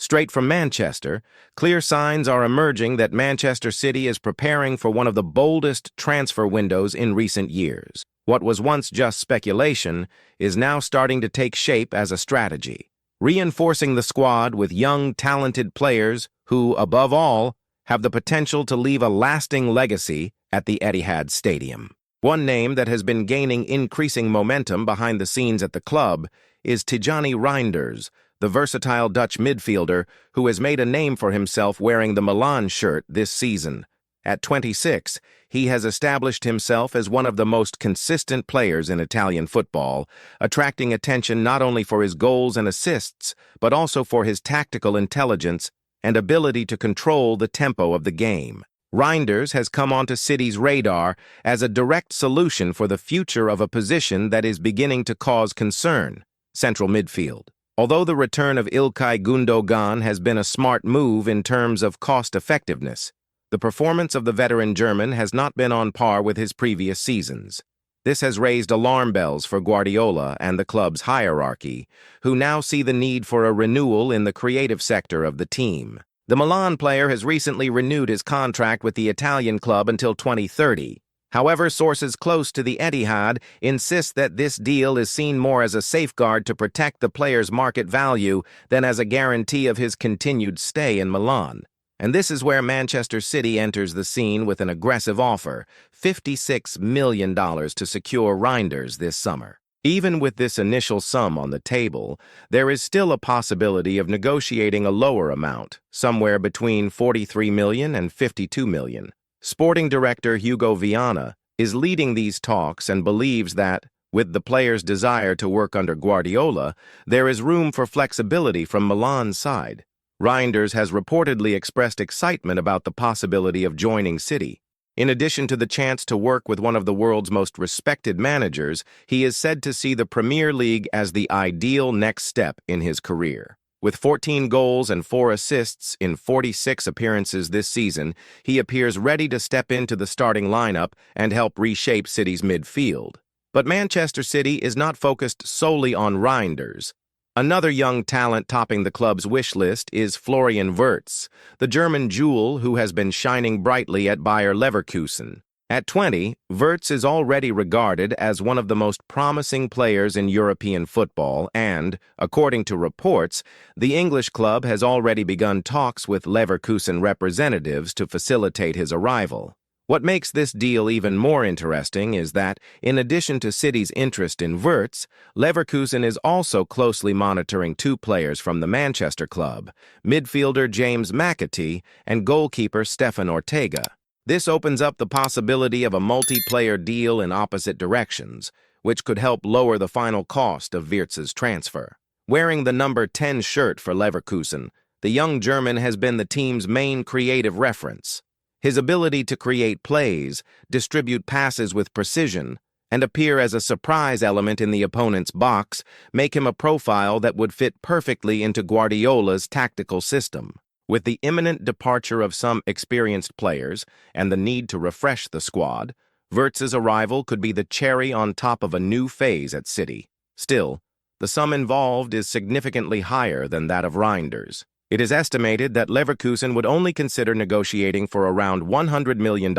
Straight from Manchester, clear signs are emerging that Manchester City is preparing for one of the boldest transfer windows in recent years. What was once just speculation is now starting to take shape as a strategy, reinforcing the squad with young, talented players who, above all, have the potential to leave a lasting legacy at the Etihad Stadium. One name that has been gaining increasing momentum behind the scenes at the club is Tijjani Reinders, the versatile Dutch midfielder who has made a name for himself wearing the Milan shirt this season. At 26, he has established himself as one of the most consistent players in Italian football, attracting attention not only for his goals and assists, but also for his tactical intelligence and ability to control the tempo of the game. Reinders has come onto City's radar as a direct solution for the future of a position that is beginning to cause concern: central midfield. Although the return of İlkay Gundogan has been a smart move in terms of cost-effectiveness, the performance of the veteran German has not been on par with his previous seasons. This has raised alarm bells for Guardiola and the club's hierarchy, who now see the need for a renewal in the creative sector of the team. The Milan player has recently renewed his contract with the Italian club until 2030. However, sources close to the Etihad insist that this deal is seen more as a safeguard to protect the player's market value than as a guarantee of his continued stay in Milan. And this is where Manchester City enters the scene with an aggressive offer, $56 million to secure Reinders this summer. Even with this initial sum on the table, there is still a possibility of negotiating a lower amount, somewhere between $43 million and $52 million. Sporting director Hugo Viana is leading these talks and believes that, with the player's desire to work under Guardiola, there is room for flexibility from Milan's side. Reinders has reportedly expressed excitement about the possibility of joining City. In addition to the chance to work with one of the world's most respected managers, he is said to see the Premier League as the ideal next step in his career. With 14 goals and 4 assists in 46 appearances this season, he appears ready to step into the starting lineup and help reshape City's midfield. But Manchester City is not focused solely on Reinders. Another young talent topping the club's wish list is Florian Wirtz, the German jewel who has been shining brightly at Bayer Leverkusen. At 20, Wirtz is already regarded as one of the most promising players in European football and, according to reports, the English club has already begun talks with Leverkusen representatives to facilitate his arrival. What makes this deal even more interesting is that, in addition to City's interest in Wirtz, Leverkusen is also closely monitoring 2 players from the Manchester club, midfielder James McAtee and goalkeeper Stefan Ortega. This opens up the possibility of a multi-player deal in opposite directions, which could help lower the final cost of Wirtz's transfer. Wearing the number 10 shirt for Leverkusen, the young German has been the team's main creative reference. His ability to create plays, distribute passes with precision, and appear as a surprise element in the opponent's box make him a profile that would fit perfectly into Guardiola's tactical system. With the imminent departure of some experienced players and the need to refresh the squad, Wirtz's arrival could be the cherry on top of a new phase at City. Still, the sum involved is significantly higher than that of Reinders. It is estimated that Leverkusen would only consider negotiating for around $100 million,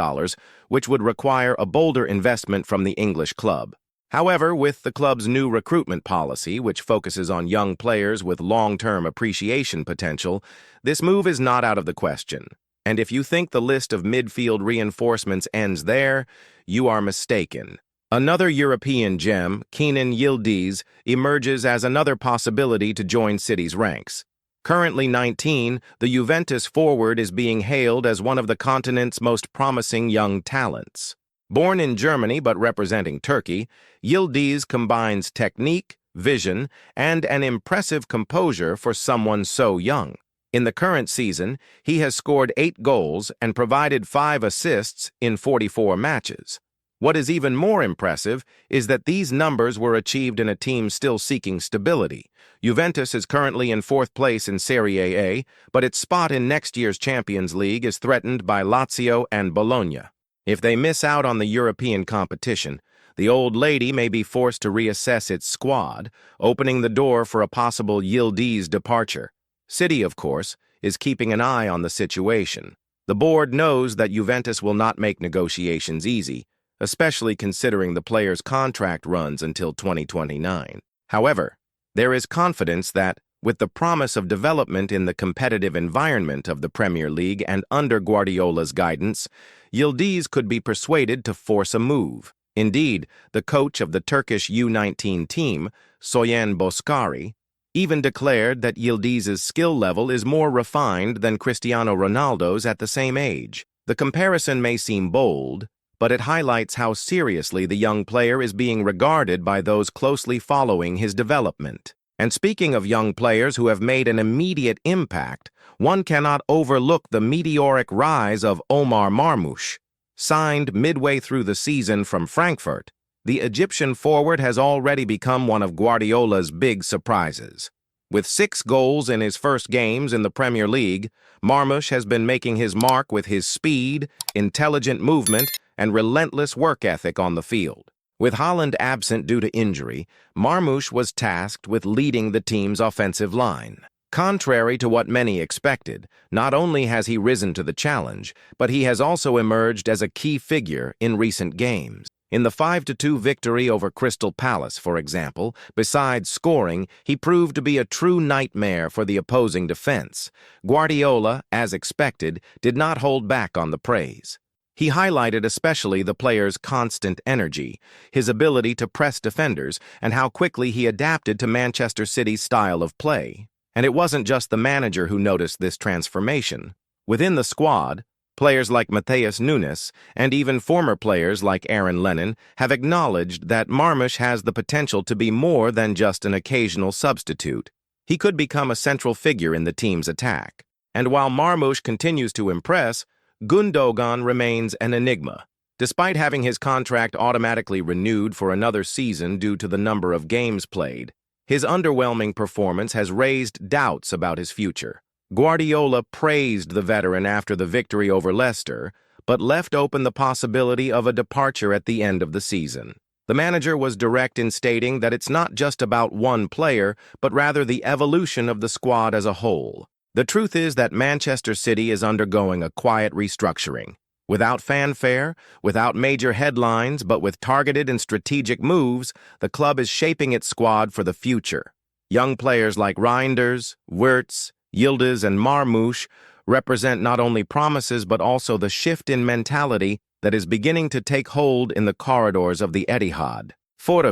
which would require a bolder investment from the English club. However, with the club's new recruitment policy, which focuses on young players with long-term appreciation potential, this move is not out of the question. And if you think the list of midfield reinforcements ends there, you are mistaken. Another European gem, Kenan Yildiz, emerges as another possibility to join City's ranks. Currently 19, the Juventus forward is being hailed as one of the continent's most promising young talents. Born in Germany but representing Turkey, Yildiz combines technique, vision, and an impressive composure for someone so young. In the current season, he has scored 8 goals and provided 5 assists in 44 matches. What is even more impressive is that these numbers were achieved in a team still seeking stability. Juventus is currently in 4th place in Serie A, but its spot in next year's Champions League is threatened by Lazio and Bologna. If they miss out on the European competition, the old lady may be forced to reassess its squad, opening the door for a possible Yildiz departure. City, of course, is keeping an eye on the situation. The board knows that Juventus will not make negotiations easy, especially considering the player's contract runs until 2029. However, there is confidence that, with the promise of development in the competitive environment of the Premier League and under Guardiola's guidance, Yildiz could be persuaded to force a move. Indeed, the coach of the Turkish U19 team, Soyen Boskari, even declared that Yildiz's skill level is more refined than Cristiano Ronaldo's at the same age. The comparison may seem bold, but it highlights how seriously the young player is being regarded by those closely following his development. And speaking of young players who have made an immediate impact, one cannot overlook the meteoric rise of Omar Marmoush. Signed midway through the season from Frankfurt, the Egyptian forward has already become one of Guardiola's big surprises. With 6 goals in his first games in the Premier League, Marmoush has been making his mark with his speed, intelligent movement, and relentless work ethic on the field. With Haaland absent due to injury, Marmoush was tasked with leading the team's offensive line. Contrary to what many expected, not only has he risen to the challenge, but he has also emerged as a key figure in recent games. In the 5-2 victory over Crystal Palace, for example, besides scoring, he proved to be a true nightmare for the opposing defense. Guardiola, as expected, did not hold back on the praise. He highlighted especially the player's constant energy, his ability to press defenders, and how quickly he adapted to Manchester City's style of play. And it wasn't just the manager who noticed this transformation. Within the squad, players like Matheus Nunes and even former players like Aaron Lennon have acknowledged that Marmoush has the potential to be more than just an occasional substitute. He could become a central figure in the team's attack. And while Marmoush continues to impress, Gundogan remains an enigma. Despite having his contract automatically renewed for another season due to the number of games played, his underwhelming performance has raised doubts about his future. Guardiola praised the veteran after the victory over Leicester, but left open the possibility of a departure at the end of the season. The manager was direct in stating that it's not just about one player, but rather the evolution of the squad as a whole. The truth is that Manchester City is undergoing a quiet restructuring. Without fanfare, without major headlines, but with targeted and strategic moves, the club is shaping its squad for the future. Young players like Reinders, Wirtz, Yildiz, and Marmoush represent not only promises but also the shift in mentality that is beginning to take hold in the corridors of the Etihad.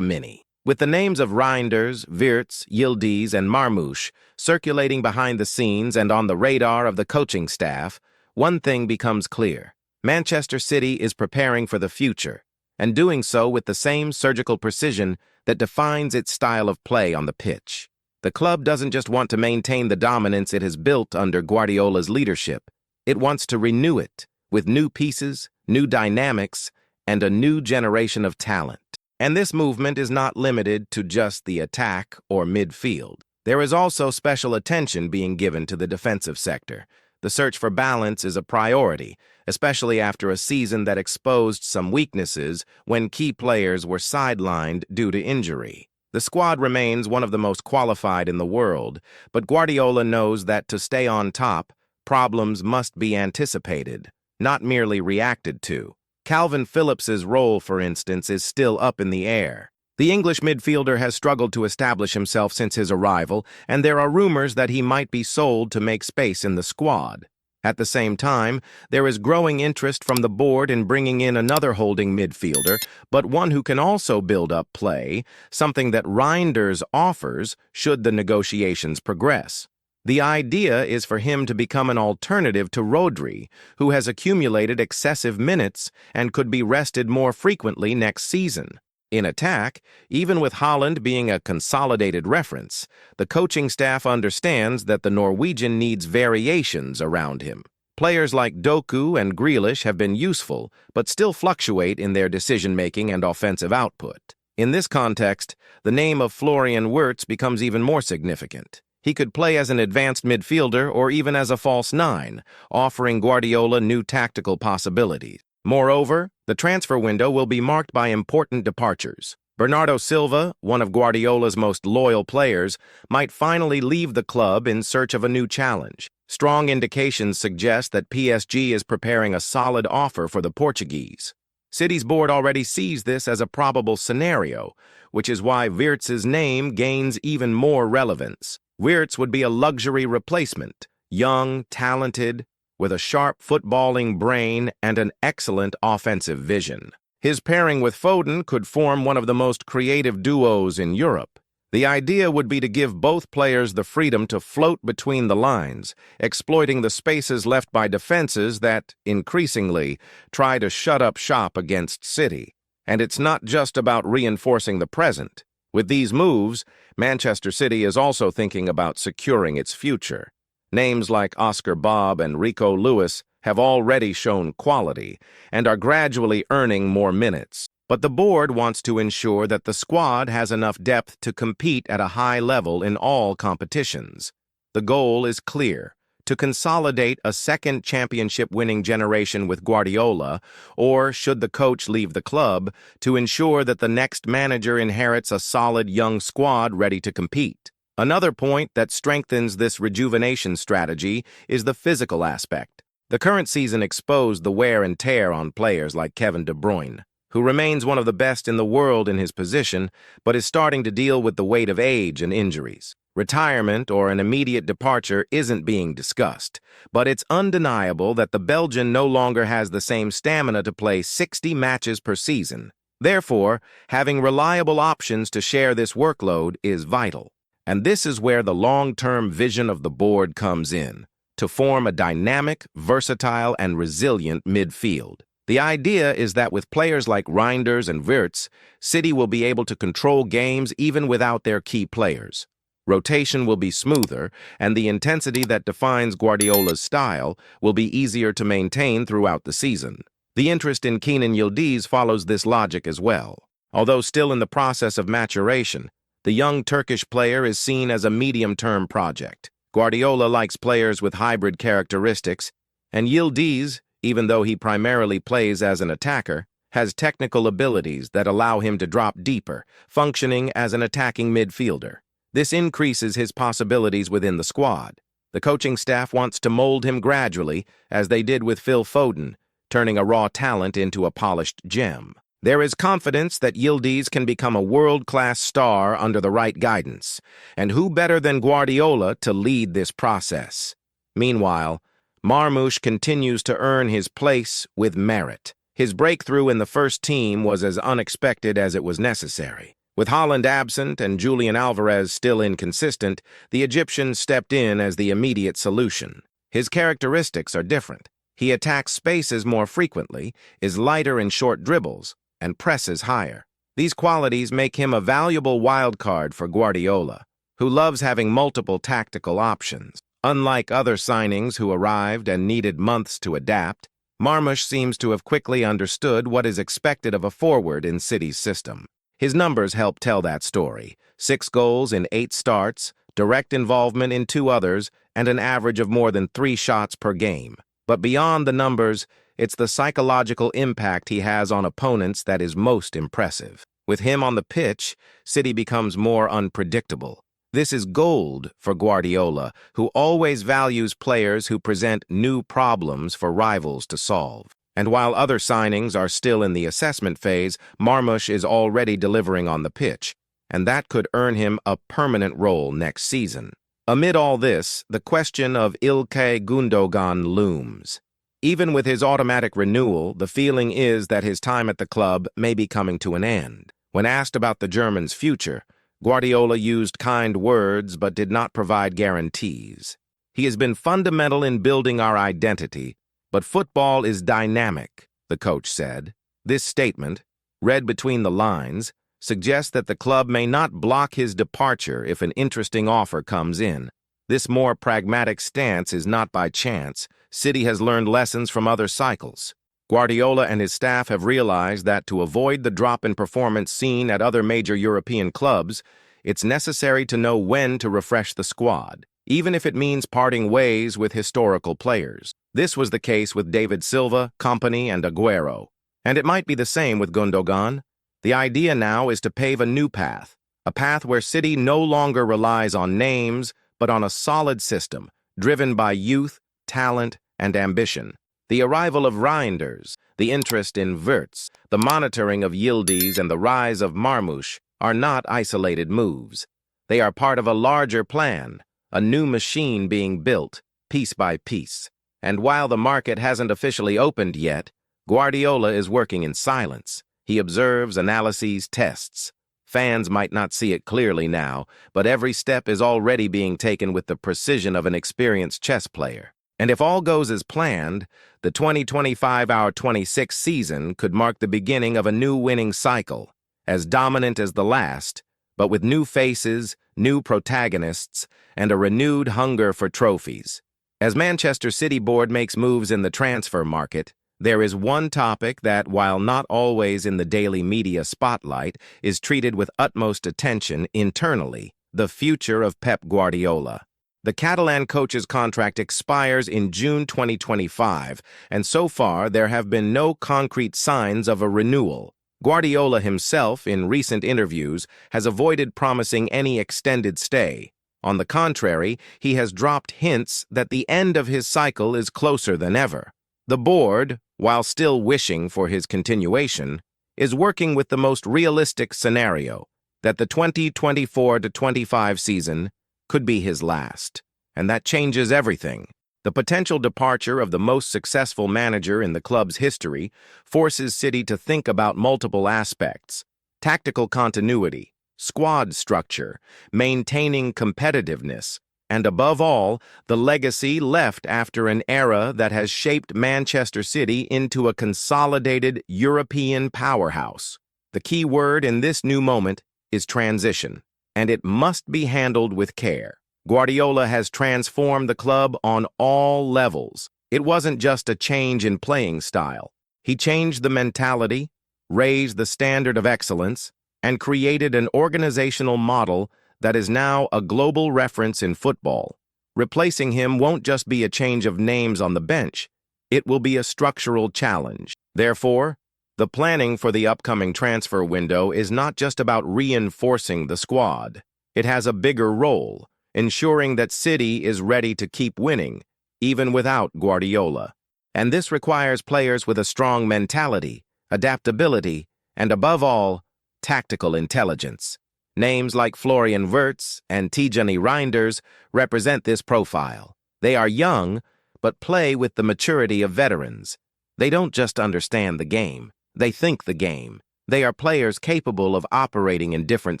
Mini. With the names of Reinders, Wirtz, Yildiz, and Marmoush circulating behind the scenes and on the radar of the coaching staff, one thing becomes clear. Manchester City is preparing for the future, and doing so with the same surgical precision that defines its style of play on the pitch. The club doesn't just want to maintain the dominance it has built under Guardiola's leadership. It wants to renew it with new pieces, new dynamics, and a new generation of talent. And this movement is not limited to just the attack or midfield. There is also special attention being given to the defensive sector. The search for balance is a priority, especially after a season that exposed some weaknesses when key players were sidelined due to injury. The squad remains one of the most qualified in the world, but Guardiola knows that to stay on top, problems must be anticipated, not merely reacted to. Calvin Phillips's role, for instance, is still up in the air. The English midfielder has struggled to establish himself since his arrival, and there are rumors that he might be sold to make space in the squad. At the same time, there is growing interest from the board in bringing in another holding midfielder, but one who can also build up play, something that Reinders offers should the negotiations progress. The idea is for him to become an alternative to Rodri, who has accumulated excessive minutes and could be rested more frequently next season. In attack, even with Haaland being a consolidated reference, the coaching staff understands that the Norwegian needs variations around him. Players like Doku and Grealish have been useful, but still fluctuate in their decision-making and offensive output. In this context, the name of Florian Wirtz becomes even more significant. He could play as an advanced midfielder or even as a false nine, offering Guardiola new tactical possibilities. Moreover, the transfer window will be marked by important departures. Bernardo Silva, one of Guardiola's most loyal players, might finally leave the club in search of a new challenge. Strong indications suggest that PSG is preparing a solid offer for the Portuguese. City's board already sees this as a probable scenario, which is why Wirtz's name gains even more relevance. Wirtz would be a luxury replacement, young, talented, with a sharp footballing brain and an excellent offensive vision. His pairing with Foden could form one of the most creative duos in Europe. The idea would be to give both players the freedom to float between the lines, exploiting the spaces left by defenses that, increasingly, try to shut up shop against City. And it's not just about reinforcing the present. With these moves, Manchester City is also thinking about securing its future. Names like Oscar Bob and Rico Lewis have already shown quality and are gradually earning more minutes. But the board wants to ensure that the squad has enough depth to compete at a high level in all competitions. The goal is clear: to consolidate a second championship-winning generation with Guardiola, or, should the coach leave the club, to ensure that the next manager inherits a solid young squad ready to compete. Another point that strengthens this rejuvenation strategy is the physical aspect. The current season exposed the wear and tear on players like Kevin De Bruyne, who remains one of the best in the world in his position, but is starting to deal with the weight of age and injuries. Retirement or an immediate departure isn't being discussed, but it's undeniable that the Belgian no longer has the same stamina to play 60 matches per season. Therefore, having reliable options to share this workload is vital. And this is where the long-term vision of the board comes in: to form a dynamic, versatile, and resilient midfield. The idea is that with players like Reinders and Wirtz, City will be able to control games even without their key players. Rotation will be smoother, and the intensity that defines Guardiola's style will be easier to maintain throughout the season. The interest in Kenan Yildiz follows this logic as well. Although still in the process of maturation, the young Turkish player is seen as a medium-term project. Guardiola likes players with hybrid characteristics, and Yildiz, even though he primarily plays as an attacker, has technical abilities that allow him to drop deeper, functioning as an attacking midfielder. This increases his possibilities within the squad. The coaching staff wants to mold him gradually, as they did with Phil Foden, turning a raw talent into a polished gem. There is confidence that Yildiz can become a world-class star under the right guidance, and who better than Guardiola to lead this process? Meanwhile, Marmoush continues to earn his place with merit. His breakthrough in the first team was as unexpected as it was necessary. With Haaland absent and Julian Alvarez still inconsistent, the Egyptian stepped in as the immediate solution. His characteristics are different. He attacks spaces more frequently, is lighter in short dribbles, and presses higher. These qualities make him a valuable wildcard for Guardiola, who loves having multiple tactical options. Unlike other signings who arrived and needed months to adapt, Marmoush seems to have quickly understood what is expected of a forward in City's system. His numbers help tell that story: 6 goals in 8 starts, direct involvement in 2 others, and an average of more than 3 shots per game. But beyond the numbers, it's the psychological impact he has on opponents that is most impressive. With him on the pitch, City becomes more unpredictable. This is gold for Guardiola, who always values players who present new problems for rivals to solve. And while other signings are still in the assessment phase, Marmoush is already delivering on the pitch, and that could earn him a permanent role next season. Amid all this, the question of ilklay Gundogan looms. Even with his automatic renewal, the feeling is that his time at the club may be coming to an end. When asked about the German's future, Guardiola used kind words but did not provide guarantees. He has been fundamental in building our identity, but football is dynamic, the coach said. This statement, read between the lines, suggests that the club may not block his departure if an interesting offer comes in. This more pragmatic stance is not by chance. City has learned lessons from other cycles. Guardiola and his staff have realized that to avoid the drop in performance seen at other major European clubs, it's necessary to know when to refresh the squad, even if it means parting ways with historical players. This was the case with David Silva, Kompany, and Aguero. And it might be the same with Gundogan. The idea now is to pave a new path, a path where City no longer relies on names, but on a solid system, driven by youth, talent, and ambition. The arrival of Reinders, the interest in Wirtz, the monitoring of Yildiz, and the rise of Marmoush are not isolated moves. They are part of a larger plan, a new machine being built, piece by piece. And while the market hasn't officially opened yet, Guardiola is working in silence. He observes, analyses, tests. Fans might not see it clearly now, but every step is already being taken with the precision of an experienced chess player. And if all goes as planned, the 2025-26 season could mark the beginning of a new winning cycle, as dominant as the last, but with new faces, new protagonists, and a renewed hunger for trophies. As Manchester City board makes moves in the transfer market, there is one topic that, while not always in the daily media spotlight, is treated with utmost attention internally: the future of Pep Guardiola. The Catalan coach's contract expires in June 2025, and so far there have been no concrete signs of a renewal. Guardiola himself, in recent interviews, has avoided promising any extended stay. On the contrary, he has dropped hints that the end of his cycle is closer than ever. The board, while still wishing for his continuation, is working with the most realistic scenario, that the 2024-25 season could be his last. And that changes everything. The potential departure of the most successful manager in the club's history forces City to think about multiple aspects: tactical continuity, squad structure, maintaining competitiveness, and above all, the legacy left after an era that has shaped Manchester City into a consolidated European powerhouse. The key word in this new moment is transition, and it must be handled with care. Guardiola has transformed the club on all levels. It wasn't just a change in playing style. He changed the mentality, raised the standard of excellence, and created an organizational model that is now a global reference in football. Replacing him won't just be a change of names on the bench. It will be a structural challenge. Therefore, the planning for the upcoming transfer window is not just about reinforcing the squad. It has a bigger role, ensuring that City is ready to keep winning, even without Guardiola. And this requires players with a strong mentality, adaptability, and above all, tactical intelligence. Names like Florian Wirtz and Tijani Reinders represent this profile. They are young, but play with the maturity of veterans. They don't just understand the game, they think the game. They are players capable of operating in different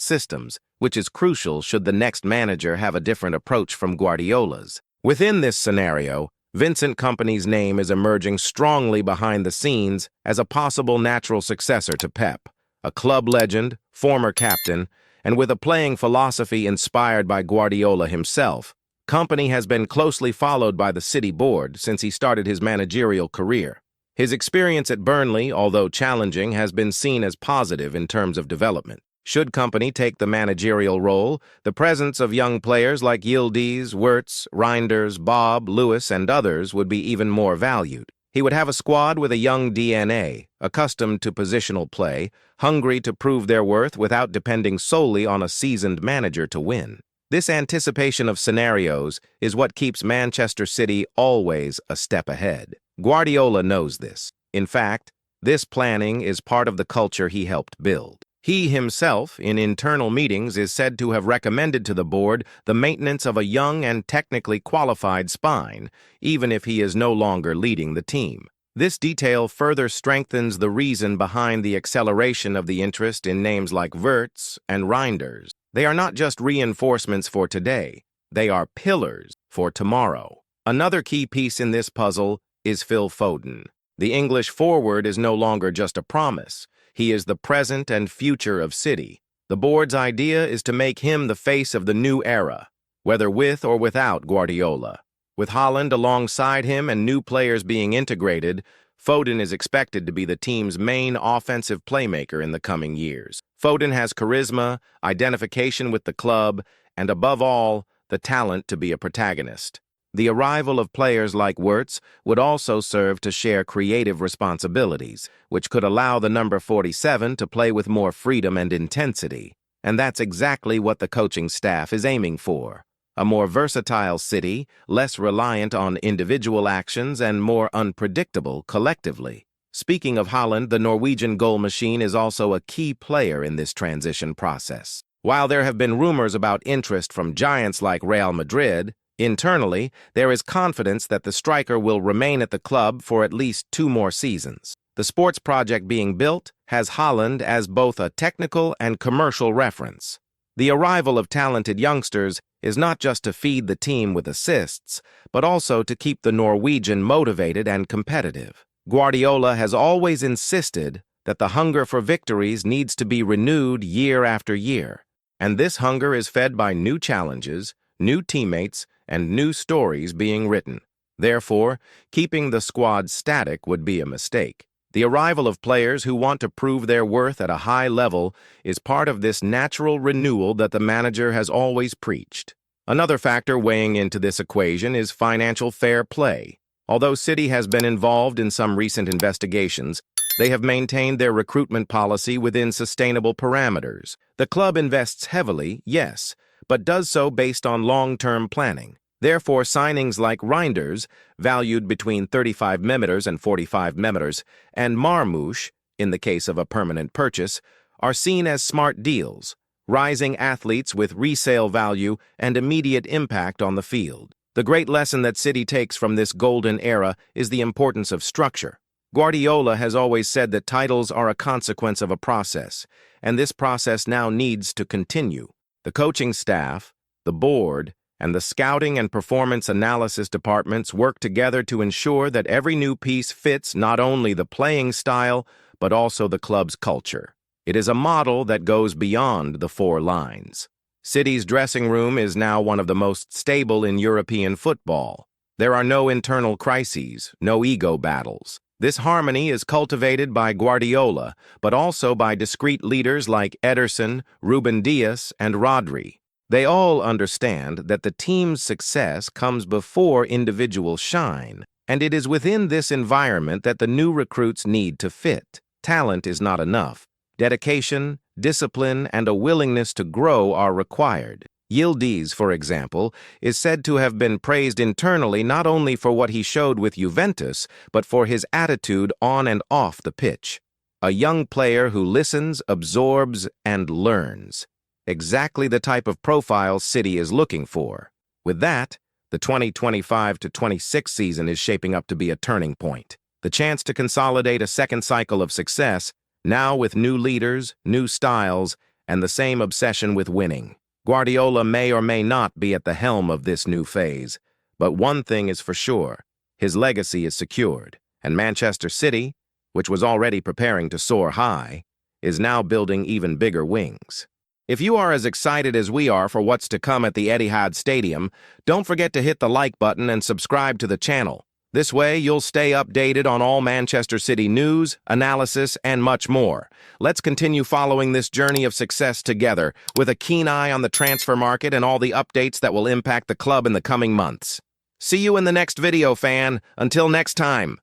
systems, which is crucial should the next manager have a different approach from Guardiola's. Within this scenario, Vincent Kompany's name is emerging strongly behind the scenes as a possible natural successor to Pep. A club legend, former captain, and with a playing philosophy inspired by Guardiola himself, Kompany has been closely followed by the City board since he started his managerial career. His experience at Burnley, although challenging, has been seen as positive in terms of development. Should Kompany take the managerial role, the presence of young players like Yildiz, Wirtz, Reinders, Bob, Lewis, and others would be even more valued. He would have a squad with a young DNA, accustomed to positional play, hungry to prove their worth without depending solely on a seasoned manager to win. This anticipation of scenarios is what keeps Manchester City always a step ahead. Guardiola knows this. In fact, this planning is part of the culture he helped build. He himself, in internal meetings, is said to have recommended to the board the maintenance of a young and technically qualified spine, even if he is no longer leading the team. This detail further strengthens the reason behind the acceleration of the interest in names like Wirtz and Reinders. They are not just reinforcements for today, they are pillars for tomorrow. Another key piece in this puzzle is Phil Foden. The English forward is no longer just a promise. He is the present and future of City. The board's idea is to make him the face of the new era, whether with or without Guardiola. With Haaland alongside him and new players being integrated, Foden is expected to be the team's main offensive playmaker in the coming years. Foden has charisma, identification with the club, and above all, the talent to be a protagonist. The arrival of players like Wirtz would also serve to share creative responsibilities, which could allow the number 47 to play with more freedom and intensity. And that's exactly what the coaching staff is aiming for. A more versatile City, less reliant on individual actions and more unpredictable collectively. Speaking of Haaland, the Norwegian goal machine is also a key player in this transition process. While there have been rumors about interest from giants like Real Madrid, internally, there is confidence that the striker will remain at the club for at least 2 more seasons. The sports project being built has Haaland as both a technical and commercial reference. The arrival of talented youngsters is not just to feed the team with assists, but also to keep the Norwegian motivated and competitive. Guardiola has always insisted that the hunger for victories needs to be renewed year after year, and this hunger is fed by new challenges, new teammates, and new stories being written. Therefore, keeping the squad static would be a mistake. The arrival of players who want to prove their worth at a high level is part of this natural renewal that the manager has always preached. Another factor weighing into this equation is financial fair play. Although City has been involved in some recent investigations, they have maintained their recruitment policy within sustainable parameters. The club invests heavily, yes, but does so based on long-term planning. Therefore, signings like Reinders, valued between 35 millimeters and 45 millimeters, and Marmoush, in the case of a permanent purchase, are seen as smart deals, rising athletes with resale value and immediate impact on the field. The great lesson that City takes from this golden era is the importance of structure. Guardiola has always said that titles are a consequence of a process, and this process now needs to continue. The coaching staff, the board, and the scouting and performance analysis departments work together to ensure that every new piece fits not only the playing style, but also the club's culture. It is a model that goes beyond the 4 lines. City's dressing room is now one of the most stable in European football. There are no internal crises, no ego battles. This harmony is cultivated by Guardiola, but also by discreet leaders like Ederson, Ruben Dias, and Rodri. They all understand that the team's success comes before individual shine, and it is within this environment that the new recruits need to fit. Talent is not enough. Dedication, discipline, and a willingness to grow are required. Yildiz, for example, is said to have been praised internally not only for what he showed with Juventus, but for his attitude on and off the pitch. A young player who listens, absorbs, and learns. Exactly the type of profile City is looking for. With that, the 2025-26 season is shaping up to be a turning point. The chance to consolidate a second cycle of success, now with new leaders, new styles, and the same obsession with winning. Guardiola may or may not be at the helm of this new phase, but one thing is for sure, his legacy is secured, and Manchester City, which was already preparing to soar high, is now building even bigger wings. If you are as excited as we are for what's to come at the Etihad Stadium, don't forget to hit the like button and subscribe to the channel. This way, you'll stay updated on all Manchester City news, analysis, and much more. Let's continue following this journey of success together, with a keen eye on the transfer market and all the updates that will impact the club in the coming months. See you in the next video, fan. Until next time.